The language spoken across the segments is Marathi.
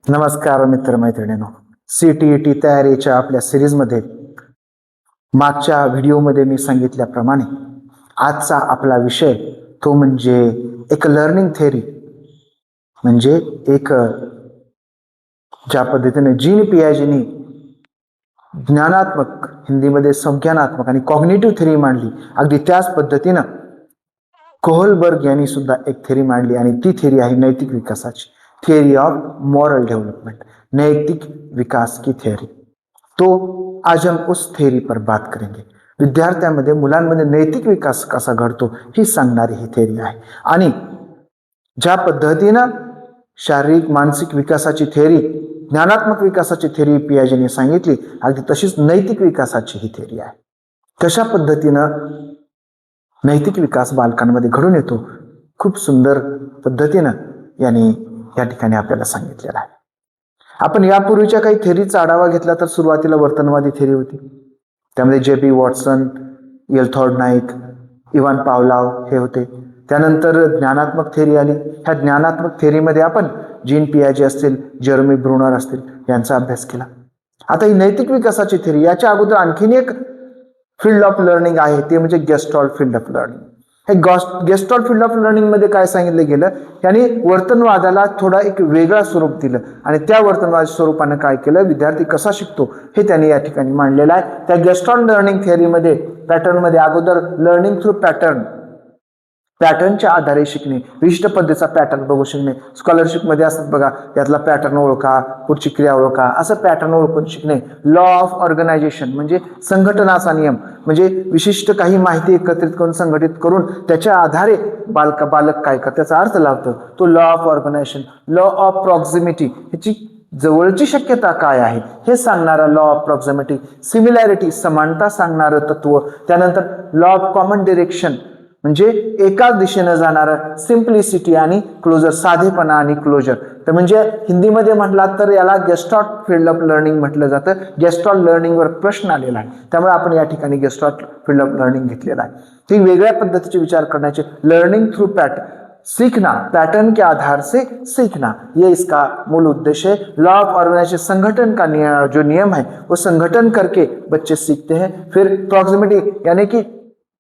नमस्कार मित्रमैत्रिणींनो, CTET तयारीच्या आपल्या सिरीजमध्ये मागच्या व्हिडिओमध्ये मी सांगितल्याप्रमाणे आजचा आपला विषय तो म्हणजे एक लर्निंग थेअरी, म्हणजे एक ज्या पद्धतीने जीन पियाजेने ज्ञानात्मक, हिंदीमध्ये संज्ञानात्मक आणि कॉग्निटिव्ह थेअरी मांडली, अगदी त्याच पद्धतीनं कोहलबर्ग यांनी सुद्धा एक थेअरी मांडली आणि ती थेअरी आहे नैतिक विकासाची, थियरी ऑफ मॉरल डेवलपमेंट, नैतिक विकास की थ्योरी। तो आज हम उस थ्योरी पर बात करेंगे। विद्यार्थ्यांमध्ये, मुलांमध्ये नैतिक विकास कसा घडतो ही सांगणारी ही थ्योरी आहे। आणि ज्या पद्धतीनं शारीरिक मानसिक विकासाची थ्योरी, ज्ञानात्मक विकासाची थ्योरी पियाजेने सांगितली, अगदी तशीच नैतिक विकासाची ही थ्योरी आहे। कशा पद्धतीनं नैतिक विकास बालकांमध्ये घडून येतो, खूप सुंदर पद्धतीनं यांनी या ठिकाणी आपल्याला सांगितलेलं आहे। आपण यापूर्वीच्या काही थेअरीचा आढावा घेतला तर सुरुवातीला वर्तनवादी थेअरी होती, त्यामध्ये JB Watson, L Thorndike, Ivan Pavlov हे होते। त्यानंतर ज्ञानात्मक थेअरी आली। ह्या ज्ञानात्मक थेअरीमध्ये आपण जीन पियाजे असतील, जेरमी ब्रुनर असतील यांचा अभ्यास केला। आता ही नैतिक विकासाची थेअरी, याच्या अगोदर आणखीन एक फील्ड ऑफ लर्निंग आहे, ते म्हणजे गेस्टॉल्ट फील्ड ऑफ लर्निंग। हे गेस्टॉल्ट फील्ड ऑफ लर्निंग मध्ये काय सांगितलं गेलं, यांनी वर्तनवादाला थोडा एक वेगळा स्वरूप दिलं आणि त्या वर्तनवाद स्वरूपाने काय केलं, विद्यार्थी कसा शिकतो हे त्यांनी या ठिकाणी मांडलेलं आहे। त्या गेस्टॉल्ट लर्निंग थेअरीमध्ये पॅटर्नमध्ये अगोदर लर्निंग थ्रू पॅटर्न, पॅटर्नच्या आधारे शिकणे, विशिष्ट पद्धतीचा पॅटर्न बघू शिकणे। स्कॉलरशिपमध्ये असतात बघा, यातला पॅटर्न ओळखा, पुढची क्रिया ओळखा, असं पॅटर्न ओळखून शिकणे। लॉ ऑफ ऑर्गनायझेशन म्हणजे संघटनाचा नियम, म्हणजे विशिष्ट काही माहिती एकत्रित करून संघटित करून त्याच्या आधारे बालक काय करतात त्याचा अर्थ लावतो, तो law of organisation. Law of proximity, ह्याची जवळची शक्यता काय आहे हे सांगणारा लॉ ऑफ प्रॉक्झिमिटी। सिमिलॅरिटी, समानता सांगणारं तत्व। त्यानंतर लॉ ऑफ कॉमन डिरेक्शन म्हणजे एकाच दिशेने जाणारं, सिम्प्लिसिटी आणि क्लोजर, साधेपणा आणि क्लोजर। तर म्हणजे हिंदीमध्ये म्हटला तर याला गेस्टॉल्ट फील्ड ऑफ लर्निंग म्हटलं जातं। गेस्टॉल्ट लर्निंगवर प्रश्न आलेला आहे, त्यामुळे आपण या ठिकाणी गेस्टॉल्ट फील्ड ऑफ लर्निंग घेतलेला आहे। ती वेगळ्या पद्धतीचे विचार करण्याचे, लर्निंग थ्रू पैटर्न, सीखना, पैटर्न के आधार से सीखना, ये इसका मूल उद्देश्य है। लॉ ऑफ ऑर्गेनाइजेशन, संगठन का जो नियम है वो संगठन करके बच्चे सीखते हैं। फिर प्रॉक्सिमिटी यानी कि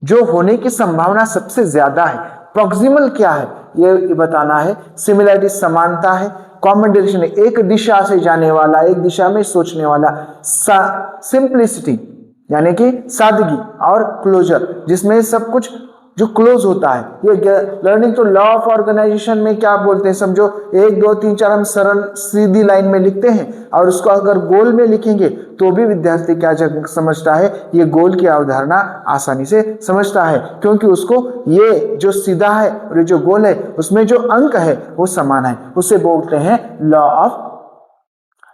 जो होने की संभावना सबसे ज्यादा है, प्रॉक्सिमल क्या है ये बताना है। सिमिलरिटी, समानता है। कॉमन डायरेक्शन, एक दिशा से जाने वाला, एक दिशा में सोचने वाला। सिंप्लिसिटी यानी कि सादगी, और क्लोजर जिसमें सब कुछ जो क्लोज होता है। ये लर्निंग तो लॉ ऑफ ऑर्गेनाइजेशन में क्या बोलते हैं, समझो 1 2 3 4 हम सरल सीधी लाइन में लिखते हैं, और उसको अगर गोल में लिखेंगे तो भी विद्यार्थी क्या समझता है, ये गोल की अवधारणा आसानी से समझता है, क्योंकि उसको ये जो सीधा है और ये जो गोल है उसमें जो अंक है वो समान है। उसे बोलते हैं law of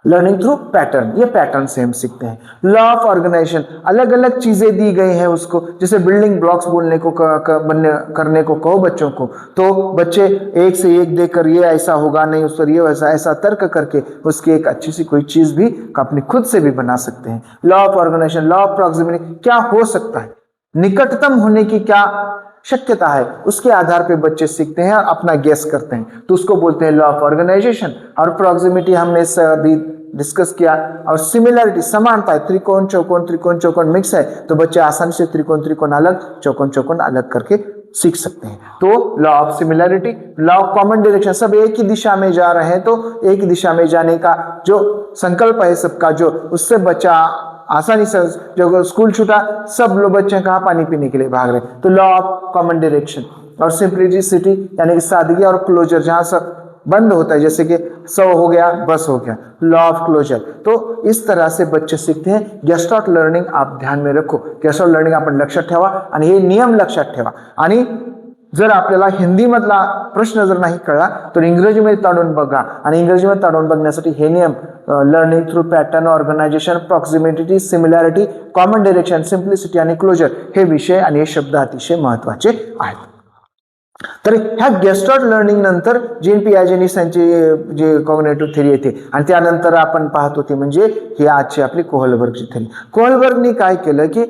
learning through pattern. ये पैटर्न से हम सीखते हैं। लॉ ऑफ ऑर्गेनाइजेशन, अलग अलग चीजें दी गई हैं उसको, जैसे बिल्डिंग ब्लॉक्स बोलने को करने को कहो बच्चों को, तो बच्चे एक से एक देकर ये ऐसा होगा, नहीं उस पर ये वैसा, ऐसा तर्क करके उसकी एक अच्छी सी कोई चीज भी अपनी खुद से भी बना सकते हैं। Law of organisation, law of proximity, क्या हो सकता है, निकटतम होने की क्या शक्यता है, उसके आधार पे बच्चे सीखते हैं और अपना गेस करते हैं, तो उसको बोलते हैं लॉ ऑफ ऑर्गेनाइजेशन। और प्रॉक्सिमिटी हमने अभी डिस्कस किया। और सिमिलरिटी, समानता है, त्रिकोण चौकोन मिक्स है, तो बच्चे आसानी से त्रिकोण अलग, चौकोन अलग करके सीख सकते हैं। तो law of similarity, law of common direction, सब एक ही दिशा में जा रहे हैं तो एक ही दिशा में जाने का जो संकल्प है सबका, जो उससे बच्चा आसानी से, जो स्कूल छूटा सब लोग बच्चे कहाँ पानी पीने के लिए भाग रहे, तो लॉ ऑफ कॉमन डायरेक्शन। और सिंप्लिसिटी यानी कि सादगी, और क्लोजर जहां सब बंद होता है, जैसे कि 100 हो गया बस हो गया, लॉ ऑफ क्लोजर। तो इस तरह से बच्चे सीखते हैं। गेस्टॉल्ट लर्निंग आप ध्यान में रखो, गेस्टॉल्ट लर्निंग आपण लक्षात ठेवा आणि हे नियम लक्षात ठेवा। आणि जर आपल्याला हिंदी मधला प्रश्न जर नाही कळला तर इंग्रजीमध्ये ताडून बघा, आणि इंग्रजीमध्ये ताडून बघण्यासाठी हे नियम, learning through pattern, organisation, proximity, similarity, common direction, simplicity आणि क्लोजर हे विषय आणि हे शब्द अतिशय महत्वाचे आहेत। तर ह्या गेस्टॉल्ट लर्निंग नंतर जीन पियाजेने त्यांची जे कॉग्निटिव्ह थेअरी येते, आणि त्यानंतर आपण पाहत होते म्हणजे ही आजची आपली कोहलबर्गची थेअरी। कोहलबर्गनी काय केलं की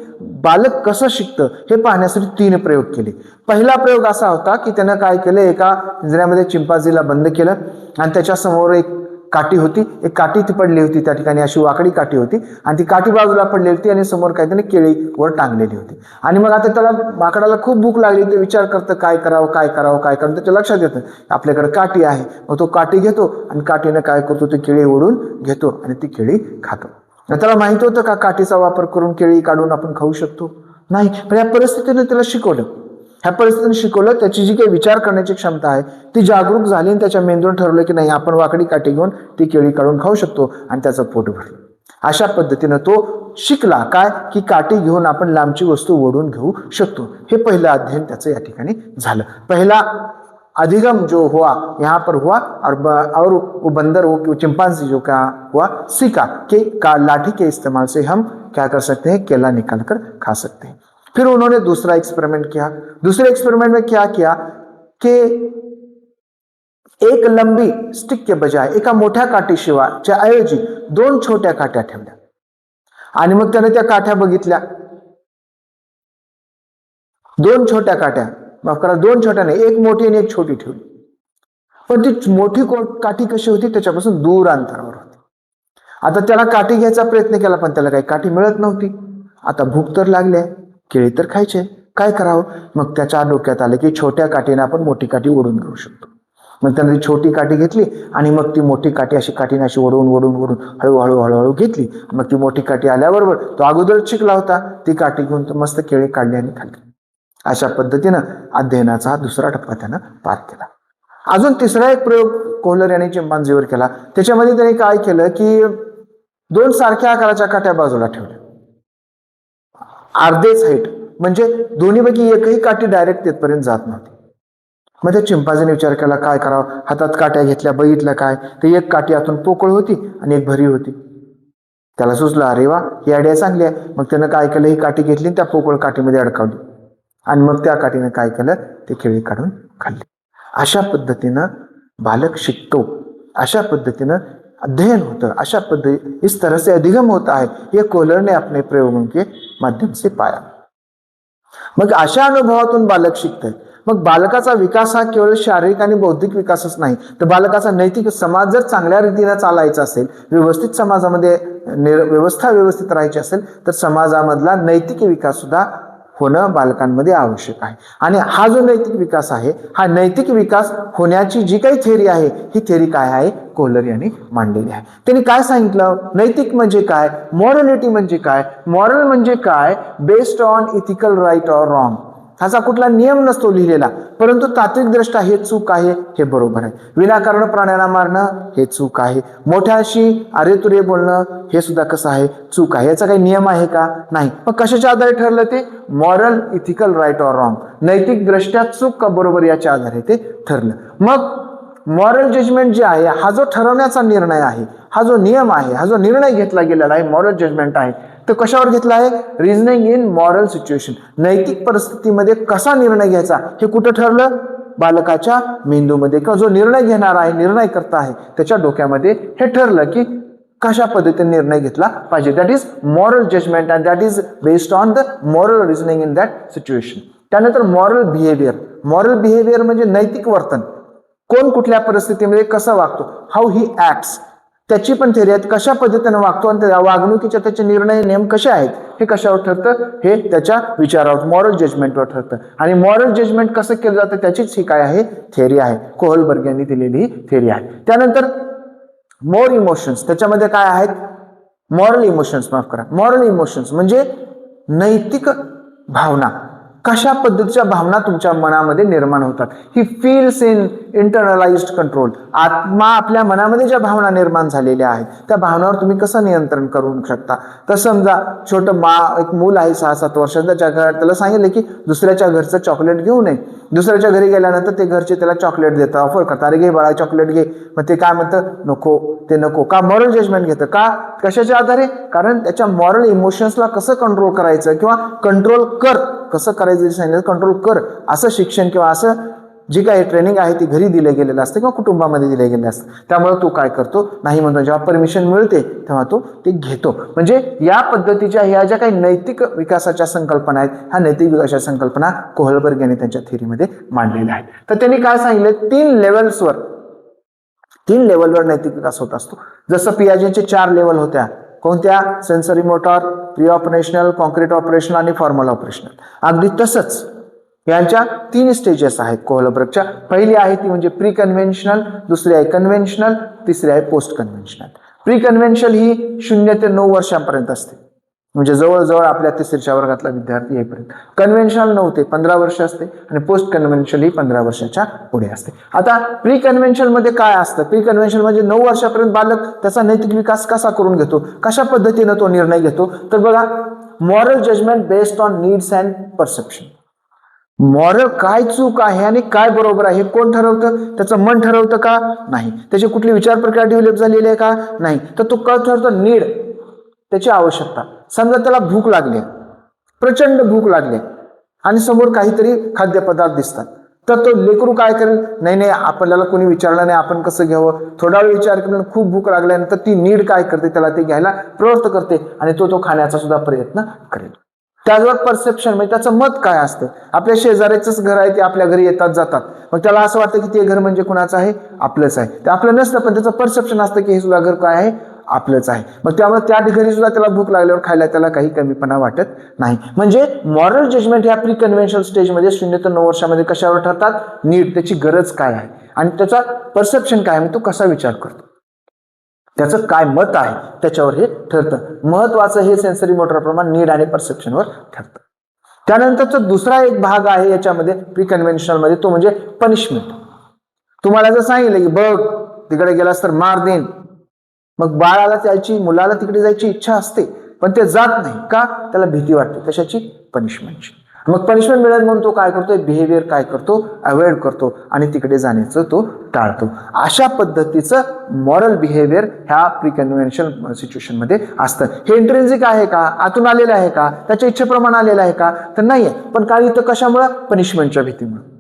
बालक कसं शिकतं हे पाहण्यासाठी 3 प्रयोग केले। पहिला प्रयोग असा होता की त्यानं काय केलं, एका पिंजऱ्यामध्ये चिंपांझीला बंद केलं आणि त्याच्या समोर एक काठी होती, एक काठी ती पडली होती त्या ठिकाणी, अशी वाकडी काठी होती आणि ती काठी बाजूला पडली होती आणि समोर काहीतरी केळी वर टांगलेली होती. आणि मग आता त्याला माकडाला खूप भूक लागली, ते विचार करतं काय करावं काय करावं काय करावं. त्याच्या लक्षात येतं आपल्याकडे काठी आहे. मग तो काठी घेतो आणि काठीनं काय करतो, ती केळी ओढून घेतो आणि ती केळी खातो. त्याला माहित होतं का काठीचा वापर करून केळी काढून आपण खाऊ शकतो? नाही. पण या परिस्थितीने त्याला शिकवलं, ह्या परिस्थितीने शिकवलं, त्याची जी काही विचार करण्याची क्षमता आहे ती जागरूक झाली आणि त्याच्या मेंदून ठरवलं की नाही, आपण वाकडी काठी घेऊन ती केळी काढून खाऊ शकतो आणि त्याचं पोट भरलं. अशा पद्धतीनं तो शिकला काय, की काठी घेऊन आपण लांबची वस्तू ओढून घेऊ शकतो. हे पहिलं अध्ययन त्याचं या ठिकाणी झालं. पहिला अधिगम जो हुआ यहाँ पर हुआ और वो बंदर वो चिंपांजी जो क्या हुआ, सीखा कि लाठी के इस्तेमाल से हम क्या कर सकते हैं, केला निकाल कर खा सकते हैं. फिर उन्होंने दूसरा एक्सपेरिमेंट किया. दूसरे एक्सपेरिमेंट में क्या किया कि एक लंबी स्टिक के बजाय एका मोठ्या काठीशिवायच्या ऐवजी 2 छोट्या काठ्या ठेवल्या आणि मग त्याने त्या काठ्या बघितल्या. 2 छोट्या काठ्या, माफ करा 2 छोट्या नाही, एक मोठी आणि एक छोटी ठेवली. पण ती मोठी काठी कशी होती, त्याच्यापासून दूर अंतरावर होती. आता त्याला काठी घ्यायचा प्रयत्न केला पण त्याला काही काठी मिळत नव्हती. आता भूक तर लागली आहे, केळी तर खायचे, काय करावं. मग त्याच्या डोक्यात आलं की छोट्या काठीने आपण मोठी काठी ओढून घेऊ शकतो. मग त्याने ती छोटी काठी घेतली आणि मग ती मोठी काठी अशी काठीने अशी ओढून ओढून ओढून हळूहळू हळूहळू घेतली. मग ती मोठी काठी आल्याबरोबर तो अगोदर शिकला होता, ती काठी घेऊन तो मस्त केळी काढली आणि खाल्ली. अशा पद्धतीनं अध्ययनाचा हा दुसरा टप्पा त्यानं पार केला. अजून तिसरा एक प्रयोग कोहलर यांनी चिंपांझीवर केला. त्याच्यामध्ये त्यांनी काय केलं की 2 सारख्या आकाराच्या काठ्या बाजूला ठेवल्या, अर्धेच हाईट, म्हणजे दोन्हीपैकी एकही काठी डायरेक्ट तिथपर्यंत जात नव्हती. मग त्या चिंपांझीने विचार केला काय करावं. हातात काट्या घेतल्या, बघितलं काय, ते एक काठी आतून पोकळ होती आणि एक भरी होती. त्याला सुचलं अरे वा, ही आयडिया चांगली आहे. मग त्यानं काय केलं, ही काठी घेतली त्या पोकळ काठीमध्ये अडकवली आणि मग त्या काठीने काय केलं, ते केळी काढून खाल्ली. अशा पद्धतीनं बालक शिकतो, अशा पद्धतीनं अध्ययन होतं, अशा पद्धति इस तरह से अधिगम होता है. ये कोहलर ने अपने प्रयोगों के माध्यम से पाया. मग अशा अनुभवातून बालक शिकतंय. मग बालकाचा विकास हा केवळ शारीरिक आणि बौद्धिक विकासच नाही, तर बालकाचा नैतिक, समाज जर चांगल्या रीतीने चालायचा असेल, व्यवस्थित समाजामध्ये व्यवस्था व्यवस्थित राहायची असेल, तर समाजामधला नैतिक विकास सुद्धा होणं बालकांमध्ये आवश्यक आहे. आणि हा जो नैतिक विकास आहे, हा नैतिक विकास होण्याची जी काही थेअरी आहे, ही थेअरी काय आहे, कोहलर यांनी मांडलेली आहे. त्यांनी काय सांगितलं, नैतिक म्हणजे काय, मॉरलिटी म्हणजे काय. मॉरल म्हणजे काय, based on ethical right or wrong. ह्याचा कुठला नियम नसतो लिहिलेला, परंतु तात्विक दृष्ट्या हे चूक आहे, हे बरोबर आहे. विनाकारण प्राण्यांना मारणं हे चूक आहे. मोठ्याशी अरे तुरे बोलणं हे सुद्धा कसं आहे, चूक आहे. याचा काही नियम आहे का, नाही. मग कशाच्या आधारे ठरलं ते, moral ethical right or wrong, नैतिक दृष्ट्या चूक का बरोबर याच्या आधारे ते ठरलं. मग मॉरल जजमेंट जे आहे, हा जो ठरवण्याचा निर्णय आहे, हा जो नियम आहे, हा जो निर्णय घेतला गेलेला आहे, मॉरल जजमेंट आहे, तो कशावर घेतला आहे, रिझनिंग इन मॉरल सिच्युएशन. नैतिक परिस्थितीमध्ये कसा निर्णय घ्यायचा हे कुठं ठरलं, बालकाच्या मेंदूमध्ये. किंवा जो निर्णय घेणार आहे, निर्णय करता आहे, त्याच्या डोक्यामध्ये हे ठरलं की कशा पद्धतीने निर्णय घेतला पाहिजे. That is moral judgement and that is based on the moral reasoning in that situation. त्यानंतर मॉरल बिहेवियर. मॉरल बिहेवियर म्हणजे नैतिक वर्तन, कोण कुठल्या परिस्थितीमध्ये कसं वागतो, हाऊ ही ऍक्ट्स, त्याची पण थेरी आहे. कशा पद्धतीने वागतो आणि त्या वागणुकीचे त्याचे निर्णय नेम कसे आहेत, हे कशावर ठरतं, हे त्याच्या विचारावर, मॉरल जजमेंटवर ठरतं. आणि मॉरल जजमेंट कसं केलं जातं त्याचीच ही काय आहे, थेरी आहे, कोहलबर्ग यांनी दिलेली ही थेरी आहे. त्यानंतर मोर इमोशन्स. त्याच्यामध्ये काय आहेत, मॉरल इमोशन्स, माफ करा, मॉरल इमोशन्स म्हणजे नैतिक भावना. कशा पद्धतीच्या भावना तुमच्या मनामध्ये निर्माण होतात. He feels in internalised control. आत्मा आपल्या मनामध्ये ज्या भावना निर्माण झालेल्या आहेत, त्या भावनावर तुम्ही कसं नियंत्रण करू शकता. तर समजा छोटं एक मूल आहे 6-7 वर्षाचं, त्याच्या घरात त्याला सांगितलं की दुसऱ्याच्या घरचं चॉकलेट घेऊ नये. दुसऱ्याच्या घरी गेल्यानंतर ते घरचे त्याला चॉकलेट देतात, ऑफर करतात, अरे घे बाळा चॉकलेट घे. मग ते काय म्हणतं, नको, ते नको. का, मॉरल जजमेंट घेतं. का, कशाच्या आधारे, कारण त्याच्या मॉरल इमोशन्सला कसं कंट्रोल करायचं किंवा कंट्रोल कर कसं करायचं सांगितलं, कंट्रोल कर असं शिक्षण किंवा असं जी काही ट्रेनिंग आहे ती घरी दिलं गेलेलं असतं किंवा कुटुंबामध्ये दिलं गेलेलं असतं. त्यामुळे तो काय करतो, नाही म्हणतो, जेव्हा परमिशन मिळते तेव्हा तो ते घेतो. म्हणजे या पद्धतीच्या ह्या ज्या काही नैतिक विकासाच्या संकल्पना आहेत, ह्या नैतिक विकासाच्या संकल्पना कोहलबर्ग यांनी त्यांच्या थेअरीमध्ये मांडलेल्या आहेत. तर त्यांनी काय सांगितलं, 3 लेवल्सवर 3 लेवलवर नैतिक विकास होत असतो. जसं पियाजेचे 4 लेवल होत्या, कोणत्या? Sensory motor, pre operational, concrete operational आणि फॉर्मल ऑपरेशनल. अगदी तसंच यांच्या 3 स्टेजेस आहेत कोहलबर्गच्या. पहिली आहे ती म्हणजे प्री कन्व्हेन्शनल, दुसरी आहे कन्व्हेन्शनल, तिसरी आहे पोस्ट कन्व्हेन्शनल. प्री कन्व्हेन्शनल ही 0 ते 9 वर्षांपर्यंत असते, म्हणजे जवळजवळ आपल्या 3ऱ्या वर्गातला विद्यार्थी येईपर्यंत. कन्व्हेन्शनल 9 ते 15 वर्ष असते आणि पोस्ट कन्व्हेन्शनल ही 15 वर्षाच्या पुढे असते. आता प्री कन्व्हेन्शनल मध्ये काय असतं? प्री कन्व्हेन्शनल म्हणजे 9 वर्षापर्यंत बालक त्याचा नैतिक विकास कसा करून घेतो, कशा पद्धतीने तो निर्णय घेतो. तर बघा, moral judgement based on needs and perception. Moral काय चूक आहे आणि काय बरोबर आहे हे कोण ठरवतं? त्याचं मन ठरवतं का? नाही. त्याची कुठली विचार प्रक्रिया डेव्हलप झालेली आहे का? नाही. तर तो काय ठरवतो? नीड, त्याची आवश्यकता. समजा त्याला भूक लागली, प्रचंड भूक लागली आणि समोर काहीतरी खाद्यपदार्थ दिसतात, तर तो लेकरू काय करेल? नाही, आपल्याला कोणी विचारलं नाही, आपण कसं घ्यावं? थोडा वेळ विचार केला, खूप भूक लागल्यानंतर ती नीड काय करते? त्याला ते घ्यायला प्रवृत्त करते आणि तो खाण्याचा सुद्धा प्रयत्न करेल. त्याचबरोबर परसेप्शन म्हणजे त्याचं मत काय असतं. आपल्या शेजाऱ्याचंच घर आहे, ते आपल्या घरी येतात जातात, मग त्याला असं वाटतं की ते घर म्हणजे कुणाचं आहे? आपलंच आहे. ते आपलं नसतं, पण त्याचं परसेप्शन असतं की हे सुद्धा घर काय आहे? आपलंच आहे. मग त्यामुळे त्या घरी सुद्धा त्याला भूक लागल्यावर खायला त्याला काही कमीपणा वाटत नाही. म्हणजे मॉरल जजमेंट ह्या प्री कन्व्हेन्शनल स्टेजमध्ये 0 ते 9 वर्षामध्ये कशावर ठरतात? नीड, त्याची गरज काय आहे आणि त्याचा परसेप्शन काय आहे, तो कसा विचार करतो, त्याचं काय मत आहे त्याच्यावर हे ठरतं. महत्वाचं हे सेन्सरी मोटर प्रमाण नीड आणि परसेप्शनवर ठरतं. त्यानंतरचा दुसरा एक भाग आहे याच्यामध्ये प्री कन्व्हेन्शनल मध्ये, तो म्हणजे पनिशमेंट. तुम्हाला जर सांगितलं की बघ तिकडे गेलास तर मार देईन, मग बाळाला त्याची, मुलाला तिकडे जायची इच्छा असते पण ते जात नाही का? त्याला भीती वाटते. कशाची? पनिशमेंटची. मग पनिशमेंट मिळेल म्हणून तो काय करतो? बिहेवियर काय करतो? अवॉइड करतो आणि तिकडे जाण्याचं तो टाळतो. अशा पद्धतीचं मॉरल बिहेवियर ह्या प्री कन्व्हेन्शनल सिच्युएशन मध्ये असतं. हे इंट्रिन्सिक आहे का? आतून आलेलं आहे का? त्याच्या इच्छेप्रमाणे आलेलं आहे का? तर नाहीये. पण काही तर कशामुळे? पनिशमेंटच्या भीतीमुळे.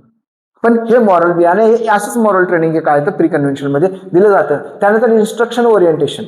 पण हे मॉरल बी आणि हे असंच मॉरल ट्रेनिंग हे काय तर प्री कन्व्हेन्शनल मध्ये दिलं जातं. त्यानंतर इन्स्ट्रक्शन ओरिएंटेशन.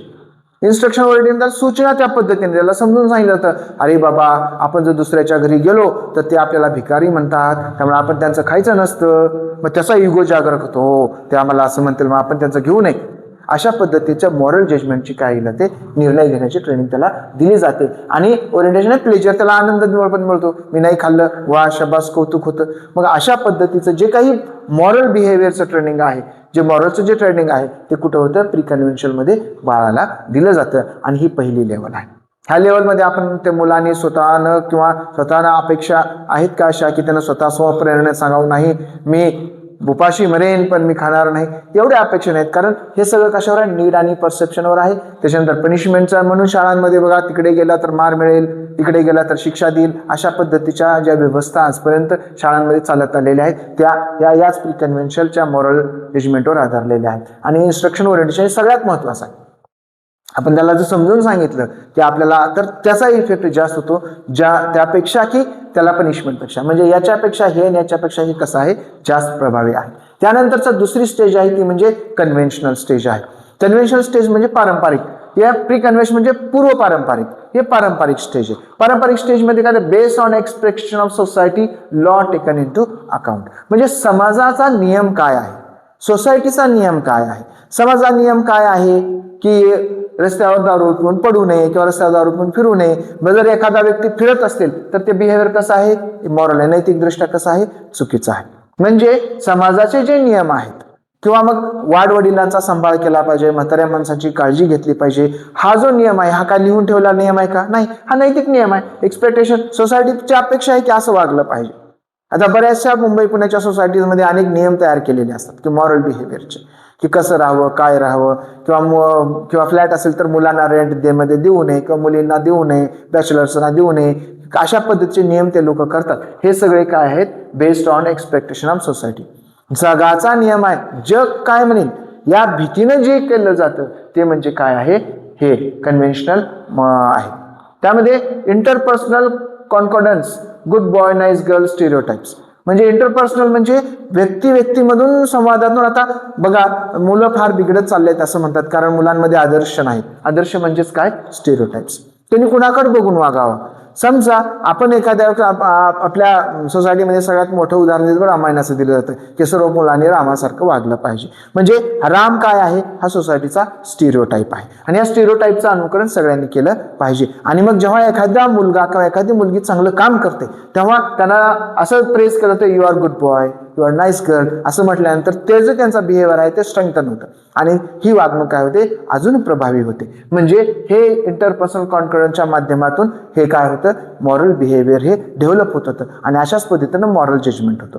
इन्स्ट्रक्शन ओरिएंटेशन सूचना त्या पद्धतीने त्याला समजून सांगितलं जातं, अरे बाबा आपण जर दुसऱ्याच्या घरी गेलो तर ते आपल्याला भिकारी म्हणतात, त्यामुळे आपण त्यांचं खायचं नसतं. मग त्याचा इगो जागृत होतो, हो ते आम्हाला असं म्हणतील, मग आपण त्यांचं घेऊ नये. अशा पद्धतीच्या मॉरल जजमेंटची काय ते निर्णय घेण्याची ट्रेनिंग त्याला दिली जाते. आणि ओरिएंटेशन प्लेजर, त्याला आनंद पण मिळतो, मी नाही खाल्लं, वा शबास, कौतुक होतं. मग अशा पद्धतीचं जे काही मॉरल बिहेवियरचं ट्रेनिंग आहे, जे मॉरलचं जे ट्रेनिंग आहे ते कुठं होतं? प्री कन्व्हेन्शनल मध्ये बाळाला दिलं जातं. आणि ही पहिली लेवल आहे. ह्या लेवलमध्ये आपण ते मुलांनी स्वतःनं किंवा स्वतःनं अपेक्षा आहेत का अशा की त्यांना स्वतः स्वप्रेरणेने सांगावं, नाही मी उपाशी मरेन पण मी खाणार नाही, एवढ्या अपेक्षा नाहीत. कारण हे सगळं कशावर आहे? नीड आणि परसेप्शनवर आहे. त्याच्यानंतर पनिशमेंटचा, म्हणून शाळांमध्ये बघा तिकडे गेला तर मार मिळेल, तिकडे गेला तर शिक्षा देईल, अशा पद्धतीच्या ज्या व्यवस्था आजपर्यंत शाळांमध्ये चालत आलेल्या आहेत त्या याच प्री कन्व्हेन्शनलच्या मॉरल जजमेंटवर आधारलेल्या आहेत. आणि इन्स्ट्रक्शन ओरिएंटेशन सगळ्यात महत्वाचं आहे. आपण त्याला जर समजून सांगितलं की आपल्याला, तर त्याचा इफेक्ट जास्त होतो त्यापेक्षा की त्याला पनिशमेंटपेक्षा. म्हणजे याच्यापेक्षा हे आणि याच्यापेक्षा हे कसं आहे? जास्त प्रभावी आहे. त्यानंतरचा दुसरी स्टेज आहे ती म्हणजे कन्व्हेन्शनल स्टेज आहे. कन्व्हेन्शनल स्टेज म्हणजे पारंपरिक. या प्री कन्व्हेन्शन म्हणजे पूर्व पारंपरिक, हे पारंपरिक स्टेज आहे. पारंपरिक स्टेज मध्ये काय? Based on expectation of society, law taken into account. म्हणजे समाजाचा नियम काय आहे, सोसायटीचा नियम काय आहे. समाजाचा नियम काय आहे की रस्त्यावर दारू पिऊन पडू नये किंवा रस्त्यावर दारू पिऊन फिरू नये. जर एखादा व्यक्ती फिरत असेल तर ते बिहेवियर कसं आहे? मॉरल आहे, नैतिक दृष्ट्या कसं आहे? चुकीचं आहे. म्हणजे समाजाचे जे नियम आहेत किंवा मग वाडवडिलांचा सांभाळ केला पाहिजे, म्हाताऱ्या माणसाची काळजी घेतली पाहिजे, हा जो नियम आहे हा काय लिहून ठेवलेला नियम आहे का? नाही, हा नैतिक नियम आहे. एक्सपेक्टेशन, सोसायटीची अपेक्षा आहे की असं वागलं पाहिजे. आता बऱ्याचशा मुंबई पुण्याच्या सोसायटीमध्ये अनेक नियम तयार केलेले असतात की मॉरल बिहेवियरचे, की कसं राहावं, काय राहावं, किंवा फ्लॅट असेल तर मुलांना रेंट मध्ये देऊ नये किंवा मुलींना देऊ नये, बॅचलर्सना देऊ नये, अशा पद्धतीचे नियम ते लोक करतात. हे सगळे काय आहेत? Based on expectation of society. जगाचा नियम आहे, जग काय म्हणेल या भीतीनं जे केलं जातं ते म्हणजे काय आहे? हे कन्व्हेन्शनल आहे. त्यामध्ये interpersonal confidence, good boy nice girl stereotypes. म्हणजे इंटरपर्सनल म्हणजे व्यक्तिमधून संवादातून. आता बघा मुलं फार बिघडत चाललेत असं म्हणतात कारण मुलांमध्ये आदर्श नाहीत. आदर्श म्हणजेच काय? स्टिरियोटाइप्स. त्यांनी कुणाकडे बघून वागावं. समजा आपण एखाद्या आपल्या सोसायटीमध्ये सगळ्यात मोठं उदाहरण दिलं रामायणाचं दिलं जातं की सर्व मुलांनी रामासारखं वागलं पाहिजे. म्हणजे राम काय आहे, हा सोसायटीचा स्टिरियोटाईप आहे आणि या स्टिरियोटाईपचं अनुकरण सगळ्यांनी केलं पाहिजे. आणि मग जेव्हा एखादा मुलगा किंवा एखादी मुलगी चांगलं काम करते तेव्हा त्यांना असं प्रेस केलं तर you are good boy, you are nice girl असं म्हटल्यानंतर ते जे त्यांचा बिहेवियर आहे ते स्ट्रेंथन होतं आणि ही वागणूक काय होते, अजून प्रभावी होते. म्हणजे हे इंटरपर्सनल कॉन्फिडन्सच्या माध्यमातून हे काय होतं, मॉरल बिहेवियर हे डेव्हलप होत होतं आणि अशाच पद्धतीनं मॉरल जजमेंट होतं.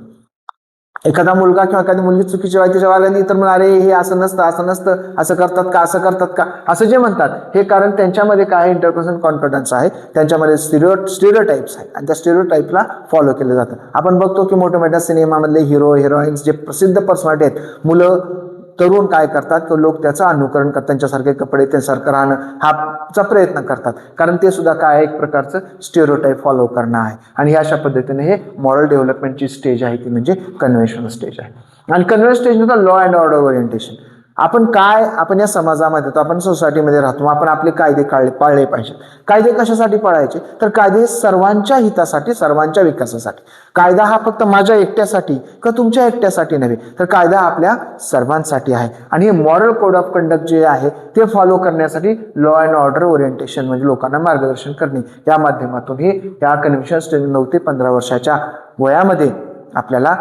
एखादा मुलगा किंवा एखादी मुलगी चुकीची वागतीच्या वागली तर मग अरे हे असं नसतं, असं नसतं, असं करतात का, असं करतात का, असं जे म्हणतात हे कारण त्यांच्यामध्ये काय इंटरपर्सनल कॉन्फिडन्स आहे, त्यांच्यामध्ये स्टिरियोटाईप्स आहेत आणि त्या स्टिरियोटाईपला फॉलो केलं जातं. आपण बघतो की मोठ्या मोठ्या सिनेमामधले हिरो हिरोईन्स जे प्रसिद्ध पर्सनॅलिटी आहेत, मुलं तरुण काय करतात तर लोक त्याचं अनुकरण करतात, त्यांच्यासारखे कपडे त्यांच्यासारखं राहणं हाचा प्रयत्न करतात, कारण ते सुद्धा काय एक प्रकारचं स्टिरियोटाईप फॉलो करणं आहे. आणि अशा पद्धतीने हे मॉरल डेव्हलपमेंटची स्टेज आहे ती म्हणजे कन्व्हेन्शनल स्टेज आहे. आणि कन्व्हेन्शनल स्टेज नंतर लॉ अँड ऑर्डर ओरिएंटेशन. आपण या समाजामध्ये तो आपण सोसायटीमध्ये राहतो, आपण आपले कायदे पाळले पाहिजे. कायदे कशासाठी पाळायचे तर कायदे सर्वांच्या हितासाठी, सर्वांच्या विकासासाठी. कायदा हा फक्त माझ्या एकट्यासाठी किंवा तुमच्या एकट्यासाठी नव्हे तर कायदा आपल्या सर्वांसाठी आहे. आणि हे मॉरल कोड ऑफ कंडक्ट जे आहे ते फॉलो करण्यासाठी लॉ अँड ऑर्डर ओरिएंटेशन म्हणजे लोकांना मार्गदर्शन करणे या माध्यमातून हे या कन्व्हेन्शन स्टेज 9 ते 15 वर्षाच्या वयामध्ये आपल्याला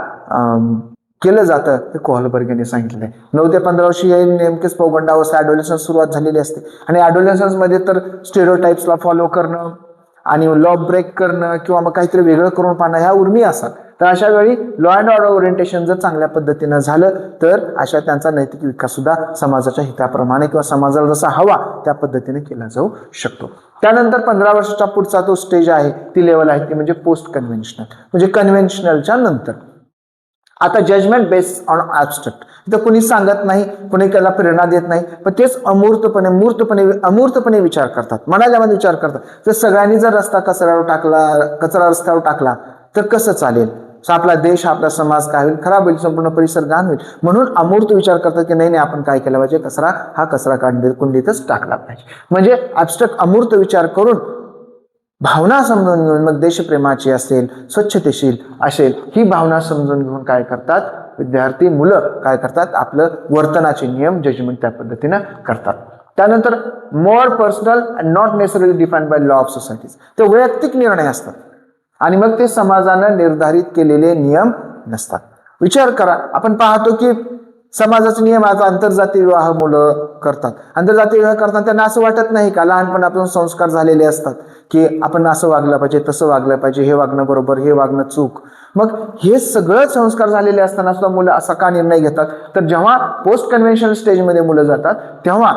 केलं जातं हे कोहलबर्ग यांनी सांगितलं आहे. 9 ते 15 वर्षी हे नेमकेच पौगंडावस्था ॲडोलेसन्स सुरुवात झालेली असते आणि ॲडोलेसन्समध्ये तर स्टेरियोटाईप्सला फॉलो करणं आणि लॉ ब्रेक करणं किंवा मग काहीतरी वेगळं करून पाहणं ह्या उर्मी असतात. तर अशा वेळी लॉ अँड ऑर्डर ओरिएंटेशन जर चांगल्या पद्धतीनं झालं तर अशा त्यांचा नैतिक विकास सुद्धा समाजाच्या हिताप्रमाणे किंवा समाजाला जसा हवा त्या पद्धतीने केला जाऊ शकतो. त्यानंतर 15 वर्षाचा पुढचा तो स्टेज आहे ती लेवल आहे ती म्हणजे पोस्ट कन्व्हेन्शनल. म्हणजे कन्व्हेन्शनलच्या नंतर आता जजमेंट बेस्ड ऑन ॲब्स्ट्रॅक्ट. इथं कुणी सांगत नाही, कुणी त्याला प्रेरणा देत नाही, पण तेच अमूर्तपणे विचार करतात, मनाल्यामध्ये विचार करतात. तर सगळ्यांनी जर कचरा रस्त्यावर टाकला तर कसं चालेल, आपला देश आपला समाज काय होईल, खराब होईल, संपूर्ण परिसर घाण होईल. म्हणून अमूर्त विचार करतात की नाही आपण काय केलं पाहिजे, कचरा कुंडीतच टाकला पाहिजे. म्हणजे ॲब्स्ट्रॅक्ट अमूर्त विचार करून भावना समजून घेऊन मग देशप्रेमाची असेल, स्वच्छतेशील असेल ही भावना समजून घेऊन काय करतात विद्यार्थी मुलं काय करतात आपलं वर्तनाचे नियम जजमेंट त्या पद्धतीनं करतात. त्यानंतर more personal and not necessarily defined by law of societies. ते वैयक्तिक निर्णय असतात आणि मग ते समाजानं निर्धारित केलेले नियम नसतात. विचार करा, आपण पाहतो की समाजाचे नियम आता आंतरजातीय विवाह मुलं करतात. आंतरजातीय विवाह करताना त्यांना असं वाटत नाही का लहानपणापासून संस्कार झालेले असतात की आपण असं वागलं पाहिजे, तसं वागलं पाहिजे, हे वागणं बरोबर, हे वागणं चूक. मग हे सगळं संस्कार झालेले असताना सुद्धा मुलं असा का निर्णय घेतात तर जेव्हा पोस्ट कन्व्हेन्शनल स्टेजमध्ये मुलं जातात तेव्हा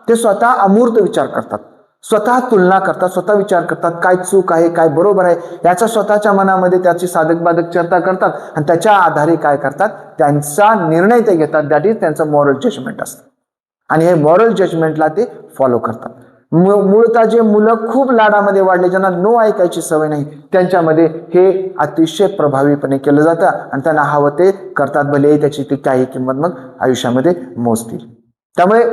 ते स्वतः अमूर्त विचार करतात, स्वतः तुलना करतात, स्वतः विचार करतात काय चूक आहे काय बरोबर आहे याचा स्वतःच्या मनामध्ये त्याची साधक बाधक चर्चा करतात आणि त्याच्या आधारे काय करतात त्यांचा निर्णय ते घेतात. दॅट इज त्यांचं मॉरल जजमेंट असतं आणि हे मॉरल जजमेंटला ते फॉलो करतात. मूळतः जे मुलं खूप लाडामध्ये वाढले, ज्यांना नो ऐकायची सवय नाही, त्यांच्यामध्ये हे अतिशय प्रभावीपणे केलं जातं आणि त्यांना हवं ते करतात, भले त्याची ती काही किंमत मग आयुष्यामध्ये मोजतील. त्यामुळे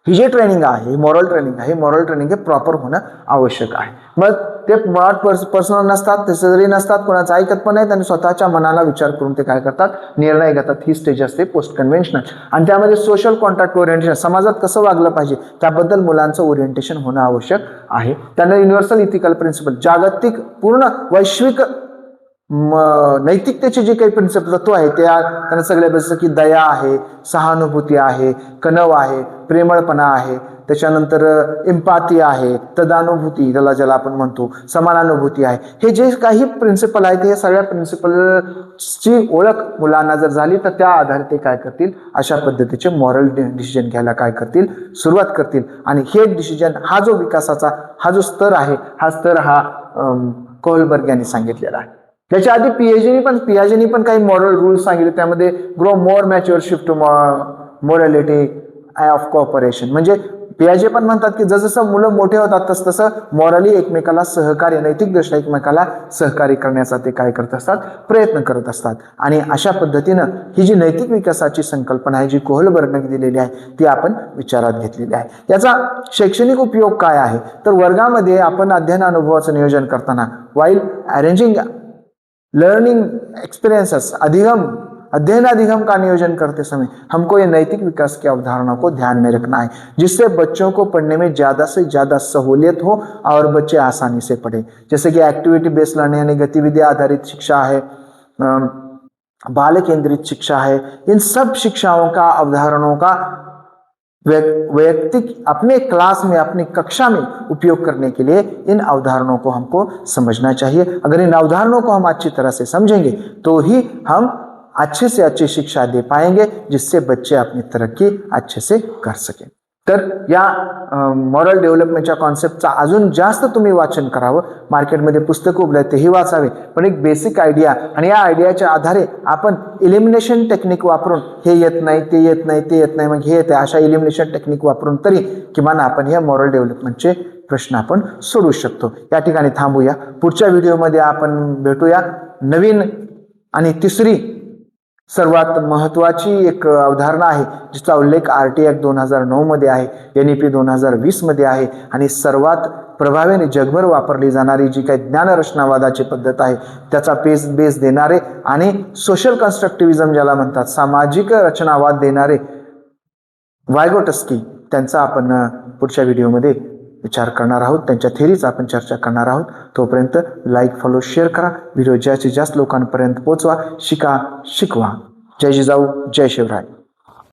ही जे ट्रेनिंग आहे मॉरल ट्रेनिंग आहे, मॉरल ट्रेनिंग हे प्रॉपर होणं आवश्यक आहे. मग ते मुळात पर्सनल नसतात, ते जरी नसतात, कोणाचं ऐकत पण नाहीत आणि स्वतःच्या मनाला विचार करून ते काय करतात निर्णय घेतात. ही स्टेज असते पोस्ट कन्व्हेन्शनल. आणि त्यामध्ये सोशल कॉन्ट्रॅक्ट ओरिएंटेशन, समाजात कसं वागलं पाहिजे त्याबद्दल मुलांचं ओरिएंटेशन होणं आवश्यक आहे. त्यांना युनिव्हर्सल इथिकल प्रिन्सिपल, जागतिक पूर्ण वैश्विक नैतिकतेचे जे काही प्रिन्सिपल तत्व आहे त्यांना सगळ्या जसं की दया आहे, सहानुभूती आहे, कणव आहे, प्रेमळपणा आहे, त्याच्यानंतर एम्पाथी आहे, तदानुभूती ज्याला आपण म्हणतो, समानानुभूती आहे. हे जे काही प्रिन्सिपल आहेत हे सगळ्या प्रिन्सिपलची ओळख मुलांना जर झाली तर त्या आधारे ते काय करतील अशा पद्धतीचे मॉरल डिसिजन घ्यायला काय करतील सुरुवात करतील. आणि हे डिसिजन हा जो विकासाचा हा जो स्तर आहे हा स्तर कोहलबर्ग यांनी सांगितलेला आहे. त्याच्या आधी पियाजेनी पण काही मॉरल रूल्स सांगितले. त्यामध्ये grow more mature shift to morality of cooperation, म्हणजे पियाजे पण म्हणतात की जसं मुलं मोठे होतात तसं मॉरली एकमेकाला सहकार्य, नैतिकदृष्ट्या एकमेकाला सहकार्य करण्याचा ते काय करत असतात, प्रयत्न करत असतात. आणि अशा पद्धतीनं ही जी नैतिक विकासाची संकल्पना आहे, जी कोहलबर्गने दिलेली आहे, ती आपण विचारात घेतलेली आहे. याचा शैक्षणिक उपयोग काय आहे, तर वर्गामध्ये आपण अध्ययन अनुभवाचं नियोजन करताना वाइल अरेंजिंग लर्निंग एक्सपीरियंसेस अध्ययन अधिगम का नियोजन करते समय हमको ये नैतिक विकास की अवधारणा को ध्यान में रखना है, जिससे बच्चों को पढ़ने में ज़्यादा से ज़्यादा सहूलियत हो और बच्चे आसानी से पढ़े. जैसे कि एक्टिविटी बेस्ड लर्निंग यानी गतिविधि आधारित शिक्षा है, बाल केंद्रित शिक्षा है, इन सब शिक्षाओं का अवधारणाओं का वैयक्तिक अपने क्लास में अपनी कक्षा में उपयोग करने के लिए इन अवधारणाओं को हमको समझना चाहिए. अगर इन अवधारणाओं को हम अच्छी तरह से समझेंगे तो ही हम अच्छे से अच्छी शिक्षा दे पाएंगे, जिससे बच्चे अपनी तरक्की अच्छे से कर सकें. तर या मॉरल डेव्हलपमेंटच्या कॉन्सेप्टचा अजून जास्त तुम्ही वाचन करावं. मार्केटमध्ये पुस्तकं उपलब्ध तेही वाचावे, पण एक बेसिक आयडिया आणि या आयडियाच्या आधारे आपण इलिमिनेशन टेक्निक वापरून हे येत नाही, ते येत नाही, ते येत नाही, मग हे येते, अशा इलिमिनेशन टेक्निक वापरून तरी किमान आपण हे मॉरल डेव्हलपमेंटचे प्रश्न आपण सोडवू शकतो. या ठिकाणी थांबूया. पुढच्या व्हिडिओमध्ये आपण भेटूया. नवीन आणि तिसरी सर्वात महत्वाची एक अवधारणा आहे, जिचा उल्लेख RT Act 2009 मध्ये आहे, NEP 2020 मध्ये आहे आणि सर्वात प्रभावीने जगभर वापरली जाणारी जी काही ज्ञानरचनावादाची पद्धत आहे, त्याचा बेस देणारे आणि सोशल कन्स्ट्रक्टिव्हिजम ज्याला म्हणतात, सामाजिक रचनावाद देणारे वायगोटस्की, त्यांचा आपण पुढच्या व्हिडिओमध्ये विचार करणार आहोत. त्यांच्या थेरीज आपण चर्चा करणार आहोत. तोपर्यंत लाईक, फॉलो, शेअर करा. व्हिडिओ जास्तीत जास्त लोकांपर्यंत पोहोचवा. शिका, शिकवा. जय जिजाऊ, जय शिवराय.